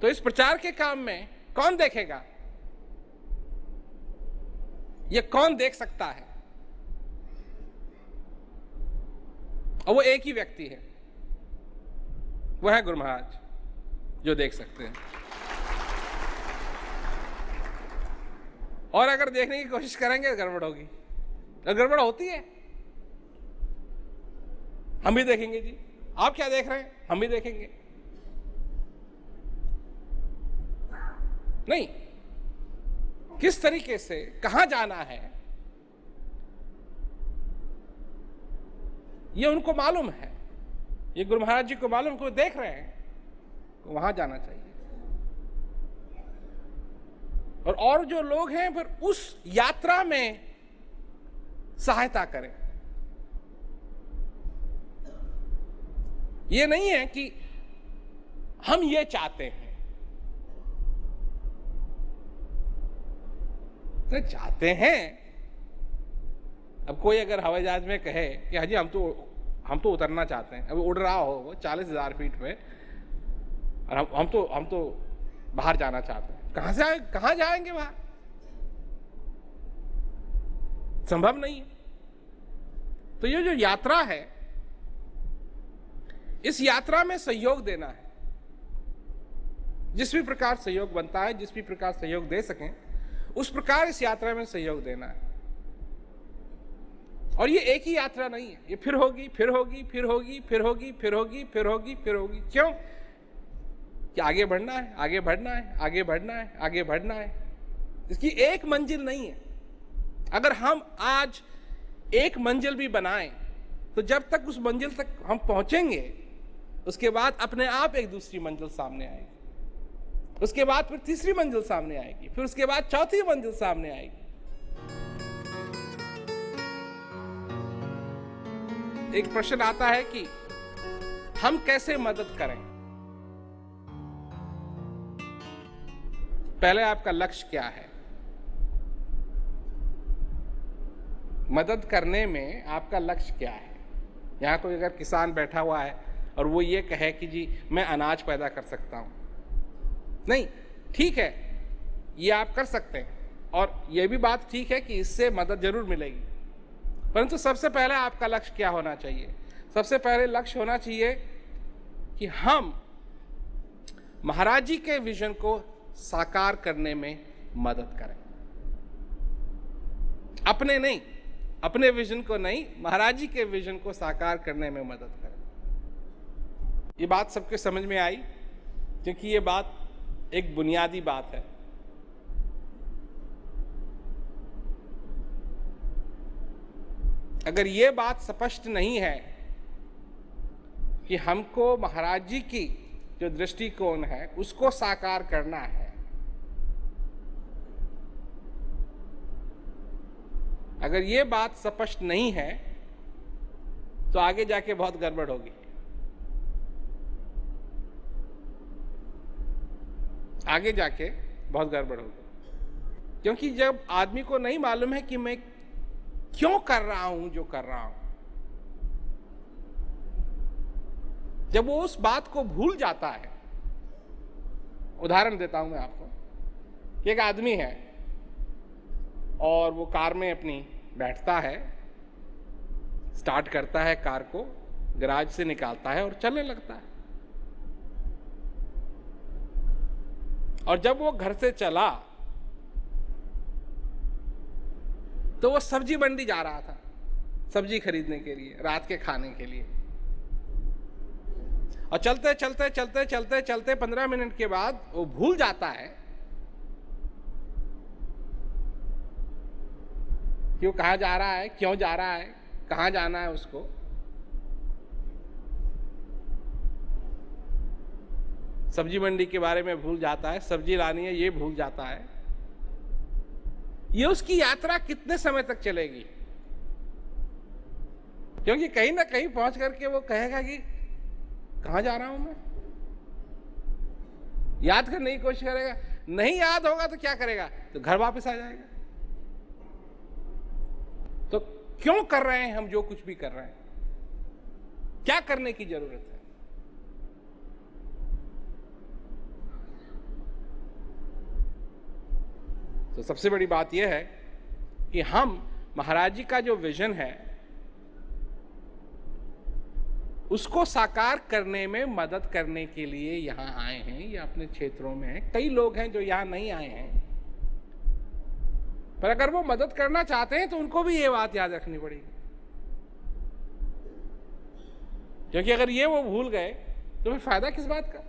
तो इस प्रचार के काम में कौन देखेगा? ये कौन देख सकता है? और वो एक ही व्यक्ति है, वो है गुरु महाराज, जो देख सकते हैं। और अगर देखने की कोशिश करेंगे तो गड़बड़ होगी। और गड़बड़ होती है, हम भी देखेंगे जी। आप क्या देख रहे हैं, हम भी देखेंगे। नहीं, किस तरीके से कहां जाना है ये उनको मालूम है, ये गुरु महाराज जी को मालूम, को देख रहे हैं, तो वहां जाना चाहिए। और जो लोग हैं फिर उस यात्रा में सहायता करें। ये नहीं है कि हम ये चाहते हैं, तो चाहते हैं। अब कोई अगर हवाई जहाज में कहे कि हाजी हम तो उतरना चाहते हैं, अब उड़ रहा हो वो 40,000 फीट पे, और हम तो बाहर जाना चाहते हैं, कहां जाएंगे? वहां संभव नहीं है। तो ये जो यात्रा है, इस यात्रा में सहयोग देना है। जिस भी प्रकार सहयोग बनता है, जिस भी प्रकार सहयोग दे सकें, उस प्रकार इस यात्रा में सहयोग देना है। और ये एक ही यात्रा नहीं है, ये फिर होगी, फिर होगी, फिर होगी, फिर होगी, फिर होगी, फिर होगी, फिर होगी। क्यों? कि आगे बढ़ना है, आगे बढ़ना है, आगे बढ़ना है, आगे बढ़ना है। इसकी एक मंजिल नहीं है। अगर हम आज एक मंजिल भी बनाएं, तो जब तक उस मंजिल तक हम पहुंचेंगे, उसके बाद अपने आप एक दूसरी मंजिल सामने आएगी, उसके बाद फिर तीसरी मंजिल सामने आएगी, फिर उसके बाद चौथी मंजिल सामने आएगी। एक प्रश्न आता है कि हम कैसे मदद करें? पहले आपका लक्ष्य क्या है? मदद करने में आपका लक्ष्य क्या है? यहां कोई अगर किसान बैठा हुआ है और वो ये कहे कि जी मैं अनाज पैदा कर सकता हूं, नहीं, ठीक है, ये आप कर सकते हैं, और ये भी बात ठीक है कि इससे मदद जरूर मिलेगी। परंतु सबसे पहले आपका लक्ष्य क्या होना चाहिए? सबसे पहले लक्ष्य होना चाहिए कि हम महाराज जी के विजन को साकार करने में मदद करें। अपने नहीं, अपने विजन को नहीं, महाराज जी के विजन को साकार करने में मदद करें। ये बात सबके समझ में आई, क्योंकि ये बात एक बुनियादी बात है। अगर ये बात स्पष्ट नहीं है कि हमको महाराज जी की जो दृष्टिकोण है उसको साकार करना है, अगर ये बात स्पष्ट नहीं है, तो आगे जाके बहुत गड़बड़ होगी। आगे जाके बहुत गड़बड़ होगी, क्योंकि जब आदमी को नहीं मालूम है कि मैं क्यों कर रहा हूं जो कर रहा हूं, जब वो उस बात को भूल जाता है। उदाहरण देता हूं मैं आपको कि एक आदमी है और वो कार में अपनी बैठता है, स्टार्ट करता है कार को, गैराज से निकालता है और चलने लगता है। और जब वो घर से चला तो वो सब्जी मंडी जा रहा था, सब्जी खरीदने के लिए, रात के खाने के लिए। और चलते चलते चलते चलते चलते 15 मिनट के बाद वो भूल जाता है कि वो कहां जा रहा है, क्यों जा रहा है, कहां जाना है उसको। सब्जी मंडी के बारे में भूल जाता है, सब्जी लानी है ये भूल जाता है। ये उसकी यात्रा कितने समय तक चलेगी? क्योंकि कहीं ना कहीं पहुंच करके वो कहेगा कि कहां जा रहा हूं मैं, याद करने की कोशिश करेगा। नहीं याद होगा तो क्या करेगा? तो घर वापस आ जाएगा। तो क्यों कर रहे हैं हम जो कुछ भी कर रहे हैं? क्या करने की जरूरत है? तो सबसे बड़ी बात यह है कि हम महाराज जी का जो विजन है उसको साकार करने में मदद करने के लिए यहाँ आए हैं, ये अपने क्षेत्रों में हैं। कई लोग हैं जो यहाँ नहीं आए हैं, पर अगर वो मदद करना चाहते हैं तो उनको भी ये बात याद रखनी पड़ेगी, क्योंकि अगर ये वो भूल गए तो फिर फायदा किस बात का।